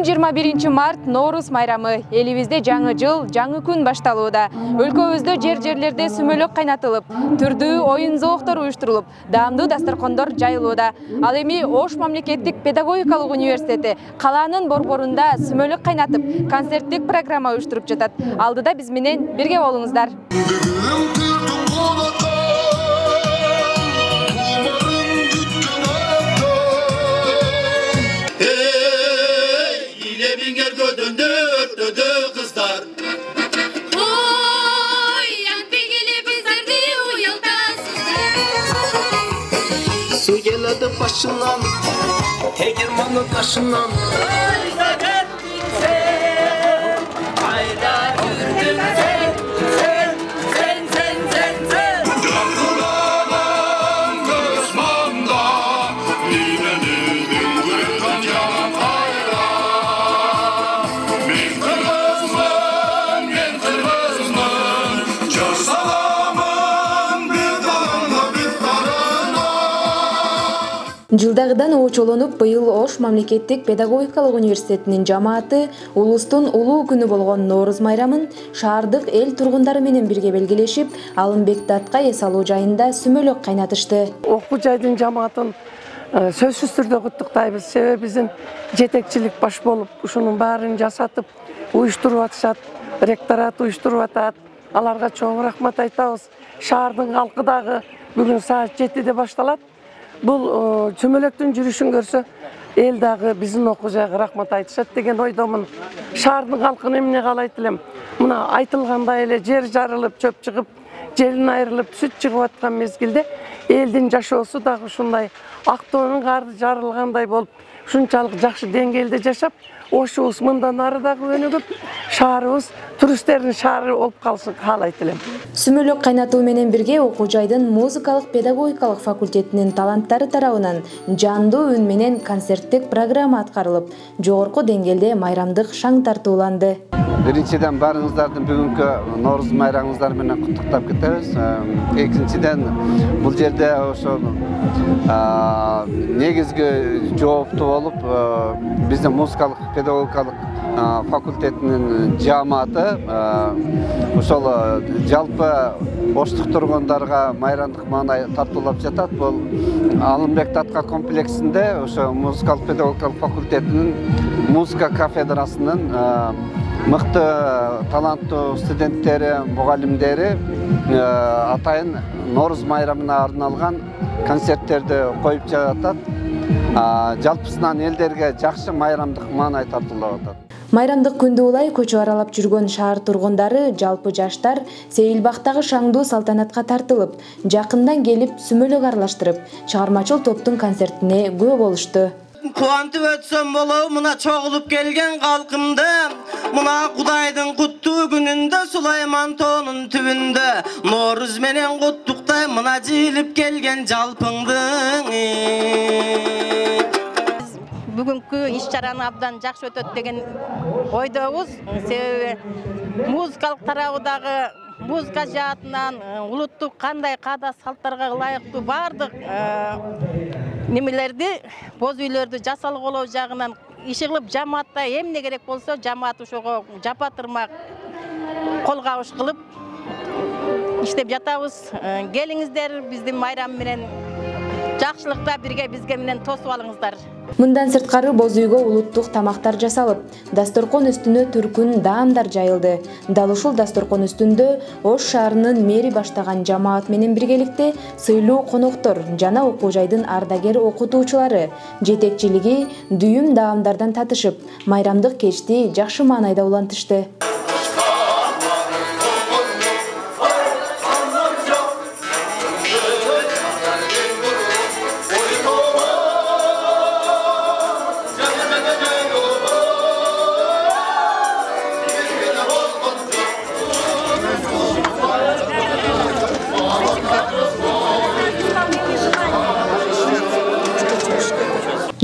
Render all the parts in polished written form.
21 март Ноорус майрамы. Элибизде жаңы жыл, жаңы күн башталууда. Өлкөбүздө жерлерде сүмөлөк кайнатылып, түрдүү оюн зооктор уюштурулуп, даамдуу дасторкондор жайылууда. Ал эми Ош мамлекеттик педагогикалык университети калаанын борборунда сүмөлөк кайнатып, концерттик программа уюштуруп жатат. Алдыда биз менен бирге болуңуздар. Su geledi başından, tegermanı taşından. Жылдагыдан оочолонуп, быйыл Ош мамлекеттик педагогикалык университетинин жамааты улустун улуу күнү болгон Ноорус майрамын шаардык эл тургундары менен бирге белгилешип, Алымбек датка эс алуу жайында сүмөлөк кайнатышты. Окуу жайдын жамаатын сөзсүз түрдө куттуктайбыз. Себеби биздин жетекчилик баш болуп, ушунун баарын жасатып, уюштуруп атышат, ректорат уюштуруп атат. Аларга чоң рахмат айтабыз. Шаардын калкы дагы бүгүн саат 7-де башталат. Бұл сүмөлөктүн жүрүшүн көрсө, эл дагы биздин окуу жайга рахмат айтышат деген ойдомун. Шаардын калкын эмне каалайт элем? Мына айтылгандай эле жер жарылып, чөп чыгып, желин айрылып, сүт чыгып аткан мезгилде элдин жашоосу дагы ушундай актоонун кары жарылгандай болуп, ушунчалык жакшы деңгээлде жашап, Ошубуз мындан ары дагы өнүгүп, шаарыбыз туристтердин шаары болуп калсын каалайт элем. Сүмөлөк кайнатуу менен бирге окуу жайдын музыкалык педагогикалык факультетинин таланттары тарабынан жандуу үн менен концерттик программа аткарылып, жогорку деңгээлде майрамдык шаң тартууланды. Биринчиден баарыңыздардын бүгүнкү Ноорус майрамыңыздар менен куттуктап кетебиз. Экинчиден бул жерде ошо негизги жооптуу болуп, биздин музыкалык педагогикалык факультетинин жамааты ошол жалпы Оштук тургундарга майрамдык маанай тартуулап жатат. Бул Алымбек датка комплексинде ошо музыкалык педагогикалык факультетинин музыка кафедрасынын мыкты таланттуу студенттери, мугалимдери атайын Ноорус майрамына арналган концерттерди коюп жатат. Жалпысынан элдерге жакшы майрамдык маанай тартуулап атат. Майрамдык күндү улай көчө аралап жүргөн шаар тургундары, жалпы жаштар Сейилбактагы шаңдуу салтанатка тартылып, жакындан келип сүмөлөк аралаштырып, чыгармачыл топтун концертине күбө болушту. Kuantip ötsem bolou mına çoğulup gelgen kalkımda, mına Kuday'dın kuttuğu gününde Süleyman Toğ'nun tübünde Nooruz menen kuttuktay mına jilip gelgen jalpыңдың. Бүгүнкү иш-чараны абдан жакшы өтөт деген ойдобуз. Себеби музыкалык тарабыдагы музыка жаатынан улуттук кандай каада салттарга ылайыктуу бардык немелерди, боз үйлөрдү жасалгылоо жагынан иши кылып, жамаатта эмне керек болсо, жамаат ошого жапатырмак кол кабыш кылып иштеп жатабыз. Келиңиздер биздин майрам менен жакшылыкта бирге бизге менен тосуп алыңыздар. Мындан сырткары боз үйгө улуттук тамактар жасалып, дасторкон үстүнө түркүн даамдар жайылды. Дал ушул дасторкон үстүндө Ош шаарынын мэри баштаган жамаат менен биргеликте сыйлуу коноктор жана окуу жайдын ардагер окутуучулары жетекчилиги дүйүм даамдардан татышып, майрамдык кечти жакшы маанайда улантышты.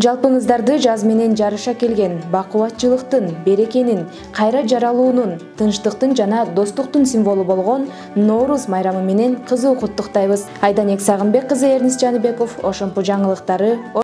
Жалпыңыздарды жаз менен жарыша келген бакубатчылыктын, берекенин, кайра жаралуунун, тынчтыктын жана достуктун символу болгон Ноорус майрамы менен кызуу куттуктайбыз. Айданек Сагынбек кызы, Эрнис Жаныбеков, Ошомпу жаңылыктары.